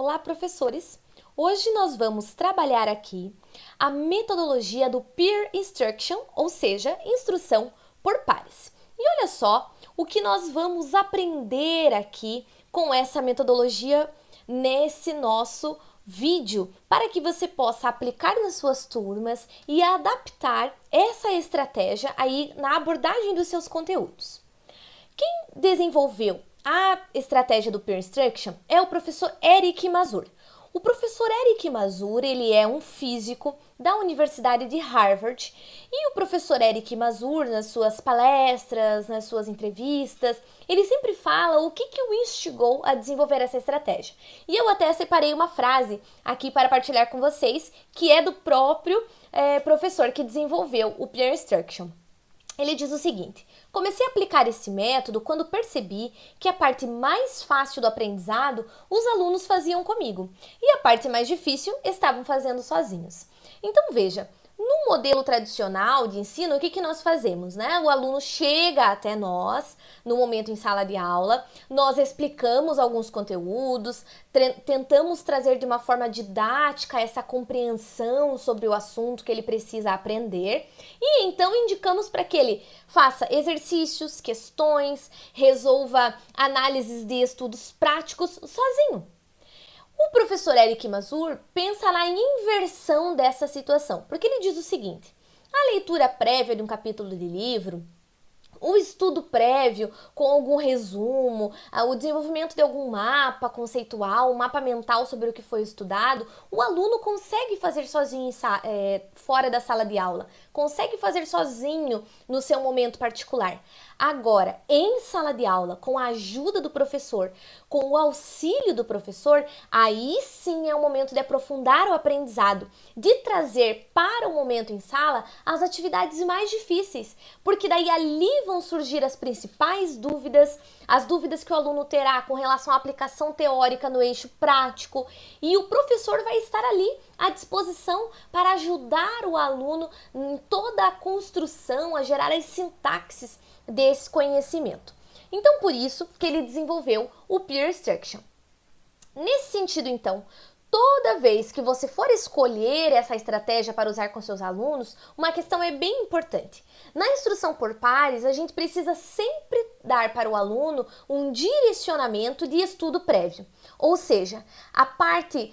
Olá, professores! Hoje nós vamos trabalhar aqui a metodologia do Peer Instruction, ou seja, instrução por pares. E olha só o que nós vamos aprender aqui com essa metodologia nesse nosso vídeo, para que você possa aplicar nas suas turmas e adaptar essa estratégia aí na abordagem dos seus conteúdos. Quem desenvolveu a estratégia do Peer Instruction é o professor Eric Mazur. O professor Eric Mazur, ele é um físico da Universidade de Harvard, e o professor Eric Mazur, nas suas palestras, nas suas entrevistas, ele sempre fala o que o instigou a desenvolver essa estratégia. E eu até separei uma frase aqui para partilhar com vocês, que é do próprio professor que desenvolveu o Peer Instruction. Ele diz o seguinte: comecei a aplicar esse método quando percebi que a parte mais fácil do aprendizado os alunos faziam comigo e a parte mais difícil estavam fazendo sozinhos. Então veja, no modelo tradicional de ensino, o que nós fazemos, né? O aluno chega até nós, no momento em sala de aula, nós explicamos alguns conteúdos, tentamos trazer de uma forma didática essa compreensão sobre o assunto que ele precisa aprender e então indicamos para que ele faça exercícios, questões, resolva análises de estudos práticos sozinho. O professor Eric Mazur pensa na inversão dessa situação, porque ele diz o seguinte: a leitura prévia de um capítulo de livro, o estudo prévio com algum resumo, o desenvolvimento de algum mapa conceitual, um mapa mental sobre o que foi estudado, o aluno consegue fazer sozinho fora da sala de aula, consegue fazer sozinho no seu momento particular. Agora, em sala de aula, com a ajuda do professor, com o auxílio do professor, aí sim é o momento de aprofundar o aprendizado, de trazer para o momento em sala as atividades mais difíceis, porque daí ali vão surgir as principais dúvidas, as dúvidas que o aluno terá com relação à aplicação teórica no eixo prático, e o professor vai estar ali à disposição para ajudar o aluno em toda a construção, a gerar as sintaxes desse conhecimento. Então, por isso que ele desenvolveu o Peer Instruction. Nesse sentido, então, toda vez que você for escolher essa estratégia para usar com seus alunos, uma questão é bem importante. Na instrução por pares, a gente precisa sempre dar para o aluno um direcionamento de estudo prévio. Ou seja, a parte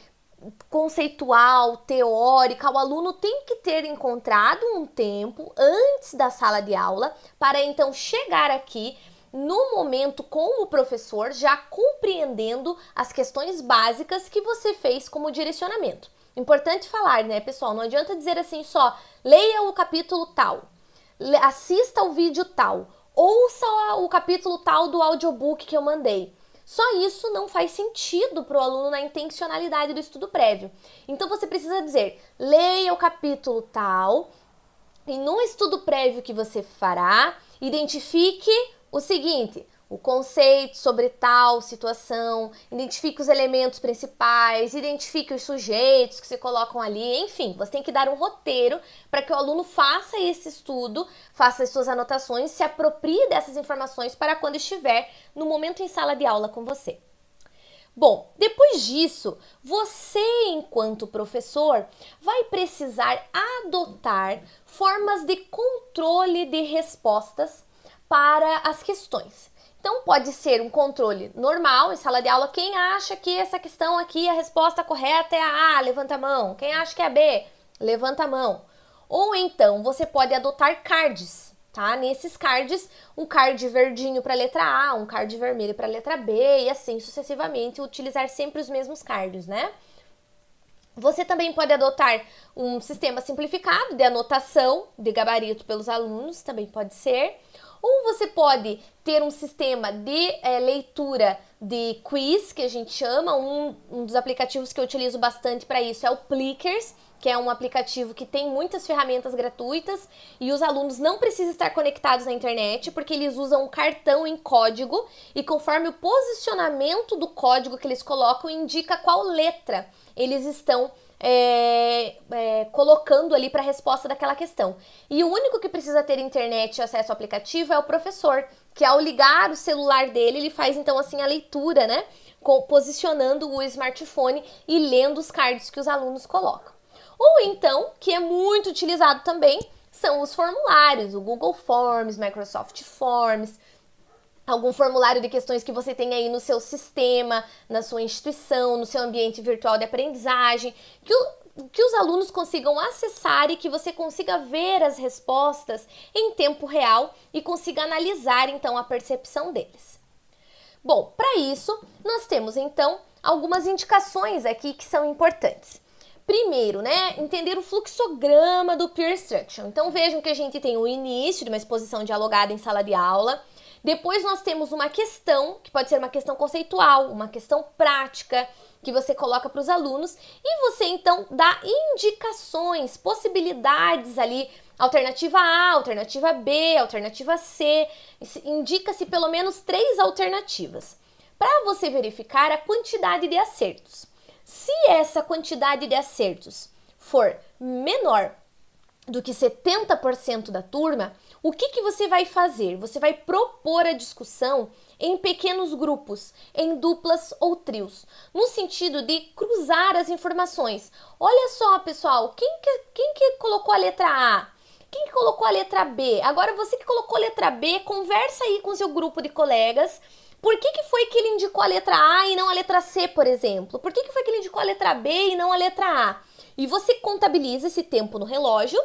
conceitual, teórica, o aluno tem que ter encontrado um tempo antes da sala de aula para então chegar aqui no momento com o professor, já compreendendo as questões básicas que você fez como direcionamento. Importante falar, né, pessoal? Não adianta dizer assim só, leia o capítulo tal, assista o vídeo tal, ouça o capítulo tal do audiobook que eu mandei. Só isso não faz sentido para o aluno na intencionalidade do estudo prévio. Então você precisa dizer, leia o capítulo tal, e no estudo prévio que você fará, identifique o seguinte: o conceito sobre tal situação, identifique os elementos principais, identifique os sujeitos que se colocam ali, enfim, você tem que dar um roteiro para que o aluno faça esse estudo, faça as suas anotações, se aproprie dessas informações para quando estiver no momento em sala de aula com você. Bom, depois disso, você, enquanto professor, vai precisar adotar formas de controle de respostas para as questões. Então, pode ser um controle normal, em sala de aula. Quem acha que essa questão aqui, a resposta correta é a A, levanta a mão. Quem acha que é a B, levanta a mão. Ou então, você pode adotar cards, tá? Nesses cards, um card verdinho para a letra A, um card vermelho para a letra B, e assim sucessivamente, utilizar sempre os mesmos cards, né? Você também pode adotar um sistema simplificado de anotação de gabarito pelos alunos, também pode ser. Ou você pode ter um sistema de leitura de quiz, que a gente chama. Um dos aplicativos que eu utilizo bastante para isso é o Plickers, que é um aplicativo que tem muitas ferramentas gratuitas e os alunos não precisam estar conectados na internet, porque eles usam um cartão em código e conforme o posicionamento do código que eles colocam, indica qual letra eles estão colocando ali para a resposta daquela questão. E o único que precisa ter internet e acesso ao aplicativo é o professor, que ao ligar o celular dele, ele faz então assim a leitura, né? Posicionando o smartphone e lendo os cards que os alunos colocam. Ou então, que é muito utilizado também, são os formulários, o Google Forms, Microsoft Forms, algum formulário de questões que você tem aí no seu sistema, na sua instituição, no seu ambiente virtual de aprendizagem, que os alunos consigam acessar e que você consiga ver as respostas em tempo real e consiga analisar então a percepção deles. Bom, para isso, nós temos então algumas indicações aqui que são importantes. Primeiro, né, entender o fluxograma do Peer Instruction. Então vejam que a gente tem o início de uma exposição dialogada em sala de aula. Depois nós temos uma questão, que pode ser uma questão conceitual, uma questão prática, que você coloca para os alunos. E você então dá indicações, possibilidades ali, alternativa A, alternativa B, alternativa C. Indica-se pelo menos 3 alternativas, para você verificar a quantidade de acertos. Se essa quantidade de acertos for menor do que 70% da turma, o que você vai fazer? Você vai propor a discussão em pequenos grupos, em duplas ou trios, no sentido de cruzar as informações. Olha só, pessoal, quem que colocou a letra A? Quem que colocou a letra B? Agora você que colocou a letra B, conversa aí com seu grupo de colegas. Por que foi que ele indicou a letra A e não a letra C, por exemplo? Por que foi que ele indicou a letra B e não a letra A? E você contabiliza esse tempo no relógio,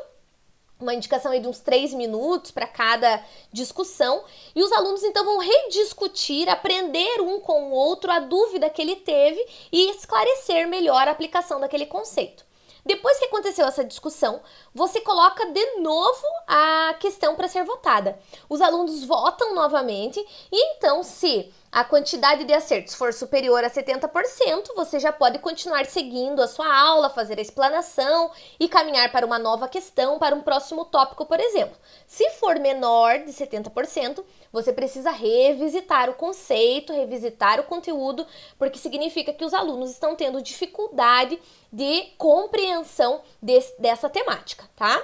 uma indicação aí de uns 3 minutos para cada discussão, e os alunos então vão rediscutir, aprender um com o outro a dúvida que ele teve e esclarecer melhor a aplicação daquele conceito. Depois que aconteceu essa discussão, você coloca de novo a questão para ser votada. Os alunos votam novamente e então, se a quantidade de acertos for superior a 70%, você já pode continuar seguindo a sua aula, fazer a explanação e caminhar para uma nova questão, para um próximo tópico, por exemplo. Se for menor de 70%, você precisa revisitar o conceito, revisitar o conteúdo, porque significa que os alunos estão tendo dificuldade de compreensão dessa temática, tá?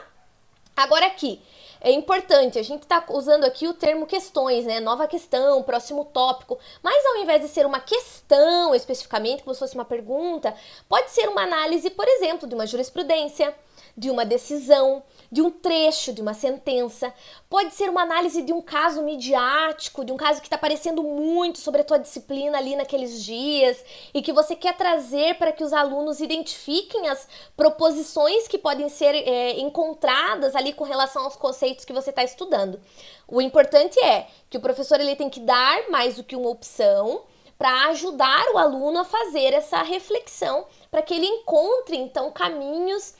Agora aqui, é importante, a gente está usando aqui o termo questões, né? Nova questão, próximo tópico, mas ao invés de ser uma questão especificamente, como se fosse uma pergunta, pode ser uma análise, por exemplo, de uma jurisprudência, de uma decisão, de um trecho de uma sentença, pode ser uma análise de um caso midiático, de um caso que está aparecendo muito sobre a tua disciplina ali naqueles dias e que você quer trazer para que os alunos identifiquem as proposições que podem ser encontradas ali com relação aos conceitos que você está estudando. O importante é que o professor ele tem que dar mais do que uma opção para ajudar o aluno a fazer essa reflexão, para que ele encontre então caminhos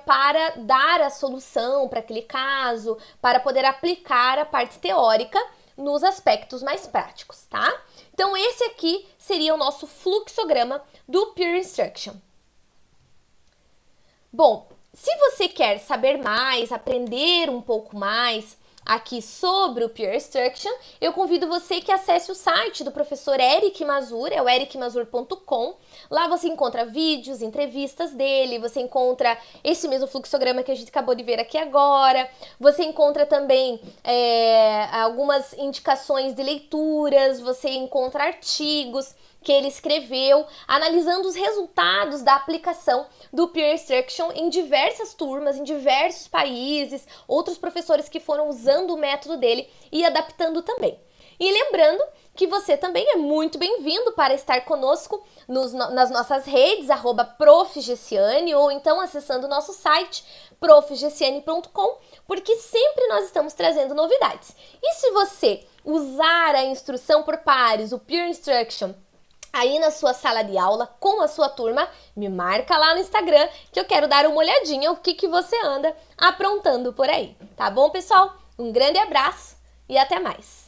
para dar a solução para aquele caso, para poder aplicar a parte teórica nos aspectos mais práticos, tá? Então esse aqui seria o nosso fluxograma do Peer Instruction. Bom, se você quer saber mais, aprender um pouco mais aqui sobre o Peer Instruction, eu convido você que acesse o site do professor Eric Mazur, é o ericmazur.com. Lá você encontra vídeos, entrevistas dele, você encontra esse mesmo fluxograma que a gente acabou de ver aqui agora, você encontra também algumas indicações de leituras, você encontra artigos que ele escreveu, analisando os resultados da aplicação do Peer Instruction em diversas turmas, em diversos países, outros professores que foram usando o método dele e adaptando também. E lembrando que você também é muito bem-vindo para estar conosco nas nossas redes, @profgessiane, ou então acessando o nosso site, profgessiane.com, porque sempre nós estamos trazendo novidades. E se você usar a instrução por pares, o Peer Instruction, aí na sua sala de aula, com a sua turma, me marca lá no Instagram que eu quero dar uma olhadinha o que você anda aprontando por aí. Tá bom, pessoal? Um grande abraço e até mais!